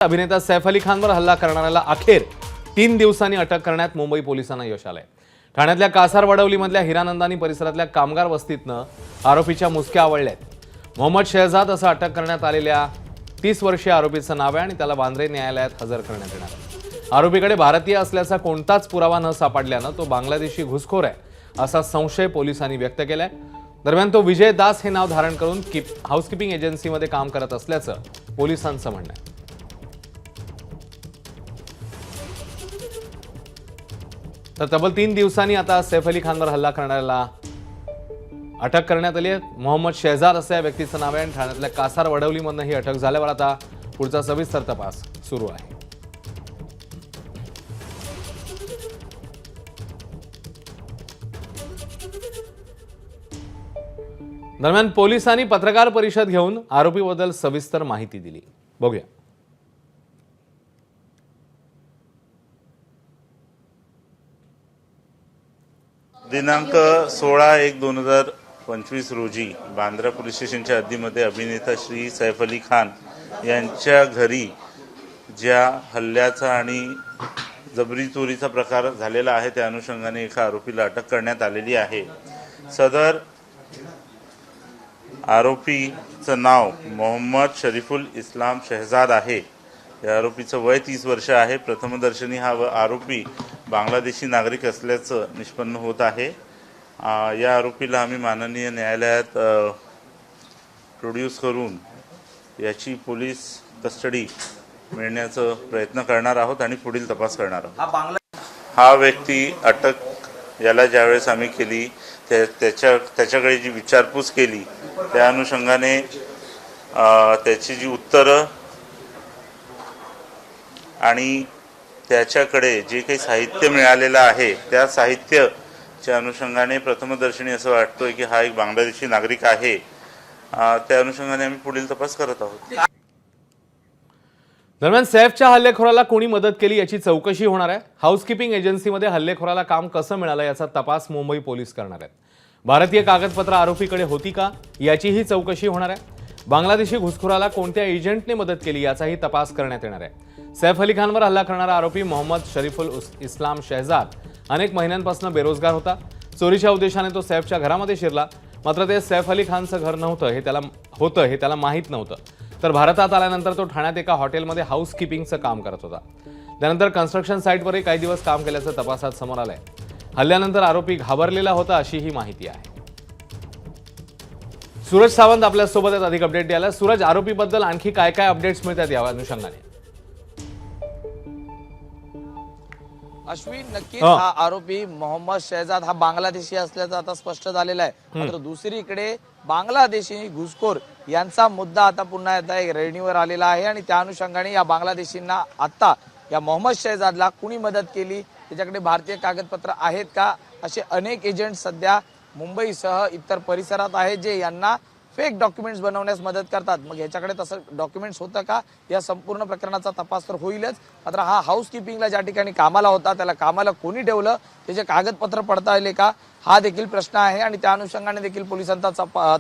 अभिनेता सैफ अली खानवर हल्ला करणाऱ्याला अखेर 3 दिवसांनी अटक करण्यात मुंबई पोलिसांना यश आलंय। ठाण्यातल्या कासारवडवलीमधल्या हिरानंदानी परिसरातल्या कामगार वस्तीतनं आरोपीच्या मुसक्या आवळल्यात। मोहम्मद शहजाद असं अटक करण्यात आलेल्या 30 वर्षीय आरोपीचं नाव आहे आणि त्याला वांद्रे न्यायालयात हजर करण्यात येणार आहे। आरोपीकडे भारतीय असल्याचा कोणताच पुरावा न सापडल्यानं तो बांगलादेशी घुसखोर आहे असा संशय पोलिसांनी व्यक्त केलाय। दरम्यान तो विजय दास हे नाव धारण करून हाऊसकीपिंग एजन्सीमध्ये काम करत असल्याचं पोलिसांचं म्हणणं आहे। तर तब्बल 3 दिवसांनी आता सैफ अली खानवर हल्ला करणाऱ्याला अटक करण्यात आली आहे। मोहम्मद शहजाद असं या व्यक्तीचं नाव आहे आणि ठाण्यातल्या कासारवडवलीमधनं ही अटक झाल्यावर आता पुढचा सविस्तर तपास सुरू आहे। दरम्यान पोलिसांनी पत्रकार परिषद घेऊन आरोपीबद्दल सविस्तर माहिती दिली। बघूया। दिनांक 16/1/2025 रोजी बांद्रा पोलीस स्टेशनच्या हद्दीमध्ये अभिनेता श्री सैफ अली खान यांच्या घरी ज्या हल्ल्याचा आणि जबरी चोरीचा प्रकार झालेला आहे त्या अनुषंगाने एका आरोपीला अटक करण्यात आलेली आहे। सदर आरोपीचं नाव मोहम्मद शरीफुल इस्लाम शहजाद आहे। या आरोपीचं वय 30 वर्ष आहे। प्रथमदर्शनी हा आरोपी बांगलादेशी नागरिक असल्याचं निष्पन्न होत आहे। या आरोपीला आम्ही माननीय न्यायालयात प्रोड्यूस करून याची पोलीस कस्टडी मिळण्याचा प्रयत्न करणार आहोत आणि पुढील तपास करणार आहोत। हा व्यक्ती अटक याला ज्यावेळेस आम्ही केली त्याच्याकडे जी विचारपूस केली त्या अनुषंगाने त्याची जी उत्तरं आणि त्याच्याकडे जे काही साहित्य मिळालेलं आहे त्या साहित्याच्या अनुषंगाने प्रथमदर्शनी असं वाटतोय की हा एक बांगलादेशी नागरिक आहे। त्या अनुषंगाने आम्ही पुढील तपास करत आहोत। दरम्यान सैफच्या हल्लेखोराला कोणी मदत केली याची चौकशी होणार आहे। हाऊसकीपिंग एजन्सीमध्ये हल्लेखोराला काम कसं मिळालं याचा तपास मुंबई पोलीस करणार आहेत। भारतीय कागदपत्र आरोपीकडे होती का याचीही चौकशी होणार आहे। बांगलादेशी घुसखोराला कोणत्या एजंटने मदत केली याचाही तपास करण्यात येणार आहे। सैफ अली खानवर हल्ला करणारा आरोपी मोहम्मद शरीफुल इस्लाम शहजाद अनेक महिन्यांपासून बेरोजगार होता। चोरीच्या उद्देशाने तो सैफच्या घरामध्ये शिरला, मात्र ते सैफ अली खानचं घर नव्हतं हे त्याला माहीत नव्हतं। तर भारतात आल्यानंतर तो ठाण्यात एका हॉटेलमध्ये हाऊसकीपिंगचं काम करत होता। त्यानंतर कन्स्ट्रक्शन साईटवरही काही दिवस काम केल्याचं तपासात समोर आलंय। हल्ल्यानंतर आरोपी घाबरलेला होता अशी ही माहिती आहे। सूरज सावंत आपल्या सोबत आहेत अधिक अपडेट द्यायला। सूरज, आरोपीबद्दल आणखी काय काय अपडेट्स मिळतात या अनुषंगाने? अश्विन, नक्कीच हा आरोपी मोहम्मद शहजाद हा बांगलादेशी असल्याचं आता स्पष्ट झालेलं आहे। मात्र दुसरीकडे बांगलादेशी घुसखोर यांचा मुद्दा आता पुन्हा एकदा रेडीवर आलेला आहे आणि त्या अनुषंगाने या बांगलादेशींना आता या मोहम्मद शहजादला कुणी मदत केली, त्याच्याकडे भारतीय कागदपत्र आहेत का, असे अनेक एजंट सध्या मुंबईसह इतर परिसरात आहेत जे यांना फेक डॉक्युमेंट्स बनवण्यास मदत करतात। मग ह्याच्याकडे तसं डॉक्युमेंट्स होतं का या संपूर्ण प्रकरणाचा तपास तर होईलच। मात्र हा हाऊसकीपिंगला ज्या ठिकाणी कामाला होता त्याला कामाला कोणी ठेवलं, त्याचे कागदपत्र पडताळले का, हा देखील प्रश्न आहे आणि त्या अनुषंगाने देखील पोलिसांचा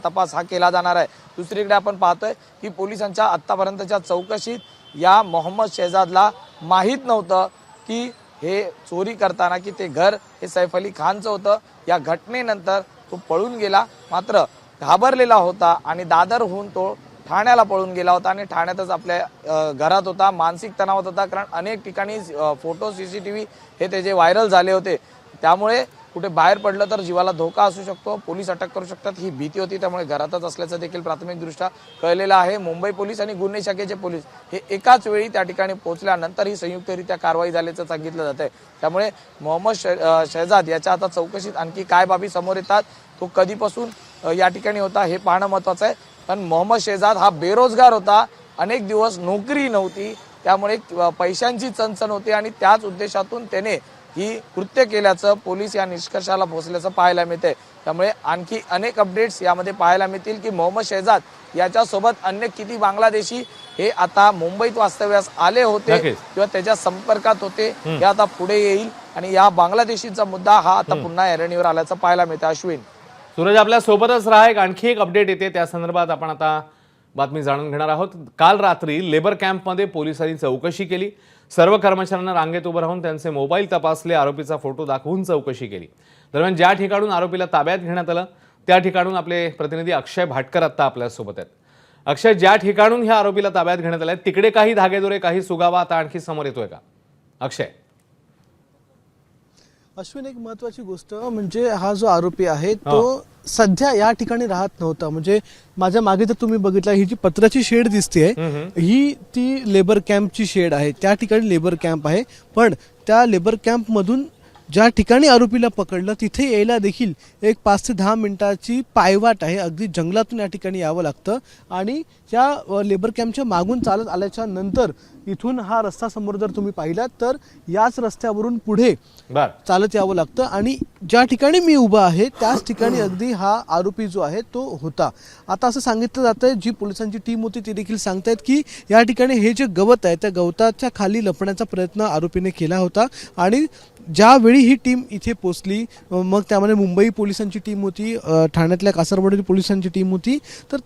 तपास हा केला जाणार आहे। दुसरीकडे आपण पाहतोय की पोलिसांच्या आतापर्यंतच्या चौकशीत या मोहम्मद शहजादला माहीत नव्हतं की हे चोरी करताना की ते घर हे सैफ अली खानचं होतं। या घटनेनंतर तो पळून गेला, मात्र घाबरलेला होता आणि दादरहून तो ठाण्याला पळून गेला होता आणि ठाण्यातच आपल्या घरात होता, मानसिक तणावात होता। कारण अनेक ठिकाणी फोटो CCTV हे त्याचे व्हायरल झाले होते, त्यामुळे कुठे बाहेर पडलं तर जीवाला धोका असू शकतो, पोलीस अटक करू शकतात ही भीती होती। त्यामुळे घरातच असल्याचं देखील प्राथमिकदृष्ट्या कळलेलं आहे। मुंबई पोलीस आणि गुन्हे शाखेचे पोलीस हे एकाच वेळी त्या ठिकाणी पोहोचल्यानंतर ही संयुक्तरित्या कारवाई झाल्याचं सांगितलं जात आहे। त्यामुळे मोहम्मद शहजाद याच्या आता चौकशीत आणखी काय बाबी समोर येतात, तो कधीपासून या ठिकाणी होता हे पाहणं महत्त्वाचं आहे। पण मोहम्मद शहजाद हा बेरोजगार होता, अनेक दिवस नोकरी नव्हती, त्यामुळे पैशांची चणचण होती आणि त्याच उद्देशातून त्याने ही कृत्य केल्याचं पोलीस या निष्कर्षाला पोहोचल्याचं पाहायला मिळते। त्यामुळे आणखी अनेक अपडेट्स यामध्ये पाहायला मिळतील की मोहम्मद शहजाद याच्यासोबत अन्य किती बांगलादेशी हे आता मुंबईत वास्तव्यास आले होते किंवा त्याच्या संपर्कात होते हे आता पुढे येईल आणि या बांगलादेशीचा मुद्दा हा आता पुन्हा ऐरणीवर आल्याचं पाहायला मिळतं। अश्विन, सूरज आपल्या सोबतच राहा, आणखी एक अपडेट येते त्या संदर्भात आपण आता बातमी जाणून घेणार आहोत। काल रात्री लेबर कॅम्पमध्ये पोलिसांनी चौकशी केली। सर्व कर्मचाऱ्यांना रांगेत उभं राहून त्यांचे मोबाईल तपासले, आरोपीचा फोटो दाखवून चौकशी केली। दरम्यान ज्या ठिकाणून आरोपीला ताब्यात घेण्यात आलं त्या ठिकाणून आपले प्रतिनिधी अक्षय भाटकर आता आपल्यासोबत आहेत। अक्षय, ज्या ठिकाणून ह्या आरोपीला ताब्यात घेण्यात आलंय तिकडे काही धागेदोरे, काही सुगावा आता आणखी समोर येतोय का? अक्षय, अश्विन, एक महत्वाची गोष्ट म्हणजे हा जो आरोपी आहे तो सध्या या ठिकाणी राहत नव्हता। म्हणजे माझ्या मागे जर तुम्ही बघितलं, ही जी पत्राची शेड दिसते ही ती लेबर कॅम्पची शेड आहे। त्या ठिकाणी लेबर कॅम्प आहे, पण त्या लेबर कॅम्प मधून ज्या ठिकाणी आरोपीला पकडलं तिथे यायला देखील एक 5 ते 10 मिनिटाची पायवाट आहे। अगदी जंगलातून या ठिकाणी यावं लागतं आणि त्या लेबर कॅम्पच्या मागून चालत आल्याच्या नंतर इथून हा रस्ता समोर जर तुम्ही पाहिलात तर याच रस्त्यावरून पुढे चालत यावं लागतं आणि ज्या ठिकाणी मी उभा आहे त्याच ठिकाणी अगदी हा आरोपी जो आहे तो होता। आता असं सांगितलं जातंय, जी पोलिसांची टीम होती ती देखील सांगतायत की या ठिकाणी हे जे गवत आहे त्या गवताच्या खाली लपण्याचा प्रयत्न आरोपीने केला होता आणि ज्यावेळी ही टीम इथे पोचली, मग त्यामध्ये मुंबई पोलिसांची टीम होती, ठाण्यातल्या कासारवाडी पोलिसांची टीम होती, तर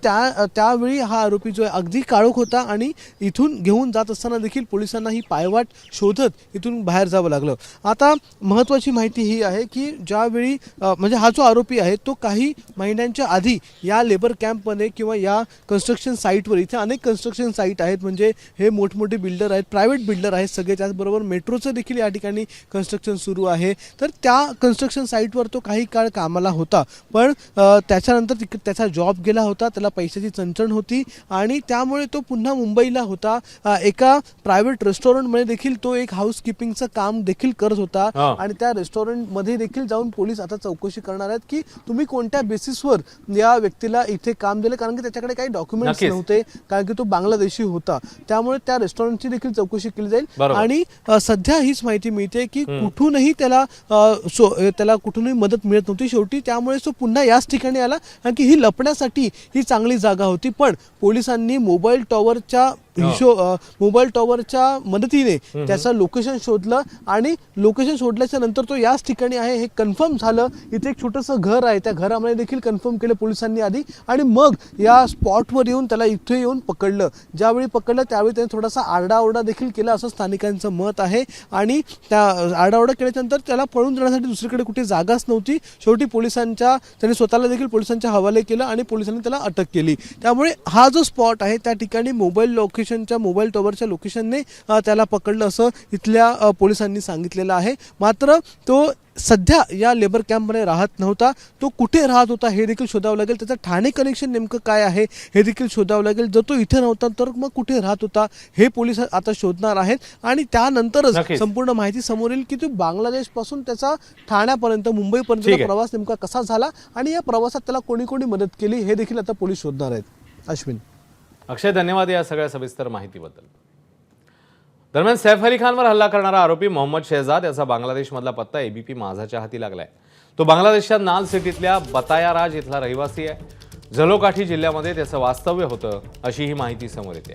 त्यावेळी हा आरोपी जो आहे अगदी काळोख होता आणि इथून घेऊन जात असताना देखील पोलिसांना ही पायवाट शोधत इथून बाहेर जावं लागलं। आता महत्त्वाची माहिती ही आहे की ज्यावेळी म्हणजे हा जो आरोपी आहे तो काही महिन्यांच्या आधी या लेबर कॅम्पमध्ये किंवा या कन्स्ट्रक्शन साईटवर, इथे अनेक कन्स्ट्रक्शन साईट आहेत, म्हणजे हे मोठमोठे बिल्डर आहेत, प्रायव्हेट बिल्डर आहेत सगळे, त्याचबरोबर मेट्रोचं देखील या ठिकाणी कन्स्ट्रक्शन सुरू आहे। तर त्या कन्स्ट्रक्शन साईटवर तो काही काळ कामाला होता, पण त्याच्यानंतर त्याचा जॉब गेला होता, त्याला पैशाची चणचण होती आणि त्यामुळे तो पुन्हा मुंबईला होता। एका प्रायव्हेट रेस्टॉरंटमध्ये देखील तो एक हाऊसकीपिंगचं काम देखील करत होता आणि त्या रेस्टॉरंटमध्ये देखील जाऊन पोलीस आता चौकशी करणार आहेत की तुम्ही कोणत्या बेसिसवर या व्यक्तीला इथे काम दिलं, कारण की त्याच्याकडे काही डॉक्युमेंट्स नव्हते, कारण की तो बांगलादेशी होता। त्यामुळे त्या रेस्टॉरंटची देखील चौकशी केली जाईल आणि सध्या हीच माहिती मिळते की कुठूनही त्याला कुठूनही मदत मिळत नव्हती शेवटी, त्यामुळे तो पुन्हा याच ठिकाणी आला, कारण की ही लपण्यासाठी ही चांगली जागा होती। पण पोलिसांनी मोबाईल टॉवरच्या मदतीने त्याचं लोकेशन शोधलं आणि लोकेशन शोधल्याच्या नंतर तो याच ठिकाणी आहे हे कन्फर्म झालं। इथे एक छोटंसं घर आहे, त्या घरामध्ये देखील कन्फर्म केलं पोलिसांनी आधी आणि मग या स्पॉटवर येऊन त्याला इथे येऊन पकडलं। ज्यावेळी पकडलं त्यावेळी त्याने थोडासा आरडाओरडा देखील केला असं स्थानिकांचं मत आहे आणि त्या आरडाओरडा केल्यानंतर त्याला पळून जाण्यासाठी दुसरीकडे कुठे जागाच नव्हती। शेवटी त्याने स्वतःला देखील पोलिसांच्या हवाले केलं आणि पोलिसांनी त्याला अटक केली। त्यामुळे हा जो स्पॉट आहे त्या ठिकाणी मोबाईल टॉवरच्या लोकेशनने त्याला पकडलं असं इथल्या पोलिसांनी सांगितलेलं आहे। मात्र तो सध्या या लेबर कॅम्पमध्ये राहत नव्हता, तो कुठे राहत होता हे देखील शोधावं लागेल, त्याचं ठाणे कनेक्शन नेमकं काय आहे हे देखील शोधावं लागेल। जर तो इथे नव्हता तर मग कुठे राहत होता हे पोलीस आता शोधणार आहेत आणि त्यानंतरच संपूर्ण माहिती समोर येईल की तो बांगलादेश पासून त्याचा ठाण्यापर्यंत, मुंबईपर्यंत प्रवास नेमका कसा झाला आणि या प्रवासात त्याला कोणी कोणी मदत केली हे देखील आता पोलीस शोधणार आहेत। अश्विन, अक्षय, धन्यवाद या सगळ्या सविस्तर माहितीबद्दल। दरम्यान सैफ अली खानवर हल्ला करणारा आरोपी मोहम्मद शहजाद याचा बांगलादेशमधला पत्ता एबीपी माझाच्या हाती लागलाय। तो बांगलादेशच्या नाल सिटीतल्या बताया राज इथला रहिवासी आहे। झलोकाठी जिल्ह्यामध्ये त्याचं वास्तव्य होतं अशी ही माहिती समोर येते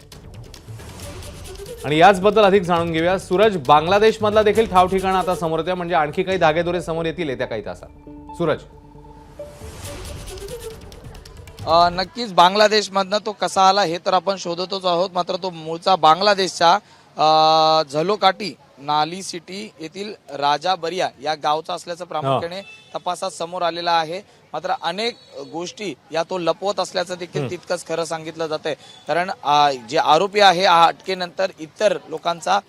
आणि याचबद्दल अधिक जाणून घेऊया। सूरज, बांगलादेशमधला देखील ठाव ठिकाण आता समोर येते, म्हणजे आणखी काही धागेदोरे समोर येतील येत्या काही तासात। सूरज, नक्कीच बांगलादेशमधनं तो कसा आला हे तर आपण शोधतच आहोत, मात्र तो मूळचा बांगलादेशचा झलोकाठी नाली सिटी येथील राजा बरिया या गावचा असल्याचं प्रामुख्याने तपासात समोर आलेला आहे। मात्र अनेक गोष्टी या तो लपवत असल्याचं देखील तितकंच खरं सांगितलं जातंय, कारण जे आरोपी आहे अटकेनंतर इतर लोकांचा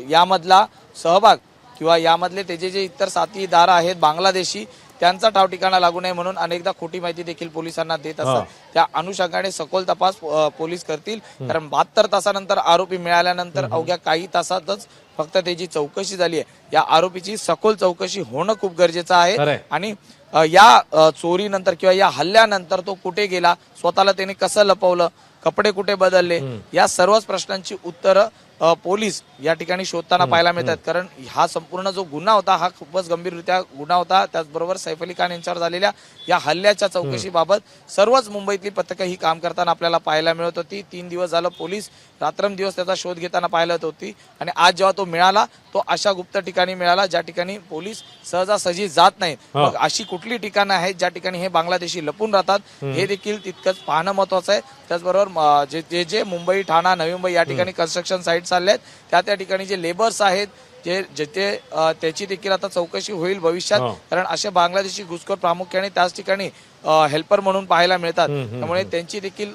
यामधला सहभाग किंवा यामधले त्याचे जे इतर साथीदार आहेत बांगलादेशी त्यांचा ठाव ठिकाणा लागू नये म्हणून अनेकदा खोटी माहिती देखील पोलिसांना देत असतात। त्या अनुषंगाने सखोल तपास पोलीस करतील, कारण 72 तासानंतर आरोपी मिळाल्यानंतर अवघ्या काही तासातच फक्त त्याची चौकशी झाली आहे। या आरोपीची सखोल चौकशी होणं खूप गरजेचं आहे आणि या चोरीनंतर किंवा या हल्ल्यानंतर तो कुठे गेला, स्वतःला त्याने कसं लपवलं, कपडे कुठे बदलले, या सर्वच प्रश्नांची उत्तरं पोलीस या ठिकाणी शोधताना पाहायला मिळतात. कारण हा संपूर्ण जो गुन्हा होता हा खूपच गंभीररित्या गुन्हा होता. त्याचबरोबर सैफ अली खान यांच्यावर झालेल्या या हल्ल्याच्या चौकशीबाबत सर्वच मुंबईतली पथकं ही काम करताना आपल्याला पाहायला मिळत होती. 3 दिवस झालं पोलीस रात्रंदिवस त्याचा शोध घेताना पाहायला होती आणि आज जेव्हा तो मिळाला तो अशा गुप्त ठिकाणी मिळाला ज्या ठिकाणी पोलीस सहजासहजी जात नाहीत. मग अशी कुठली ठिकाणं आहेत ज्या ठिकाणी हे बांगलादेशी लपून राहतात हे देखील तितकंच पाहणं महत्वाचं आहे. त्याचबरोबर जे मुंबई, ठाणा, नवी मुंबई या ठिकाणी कन्स्ट्रक्शन साईट्स चालले आहेत त्या ठिकाणी जे लेबर्स आहेत जिथे त्याची देखील आता चौकशी होईल भविष्यात. कारण असे बांगलादेशी घुसखोर प्रामुख्याने त्याच ठिकाणी हेल्पर म्हणून पाहायला मिळतात. त्यामुळे त्यांची देखील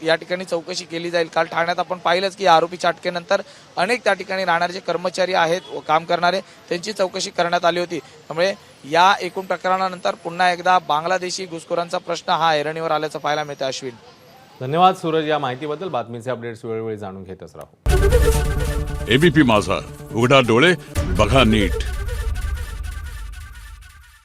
या ठिकाणी चौकशी केली जाईल. काल ठाण्यात आपण पाहिलंच की आरोपीच्या अटकेनंतर अनेक त्या ठिकाणी राहणारे जे कर्मचारी आहेत काम करणारे त्यांची चौकशी करण्यात आली होती. त्यामुळे या एकूण प्रकरणानंतर पुन्हा एकदा बांगलादेशी घुसखोरांचा प्रश्न हा ऐरणीवर आल्याचं पाहायला मिळतं. अश्विन, धन्यवाद सूरज या माहितीबद्दल. बातमीचे अपडेट्स वेळोवेळी जाणून घेतच राहू. एबीपी माझा, उघडा डोळे बघा नीट.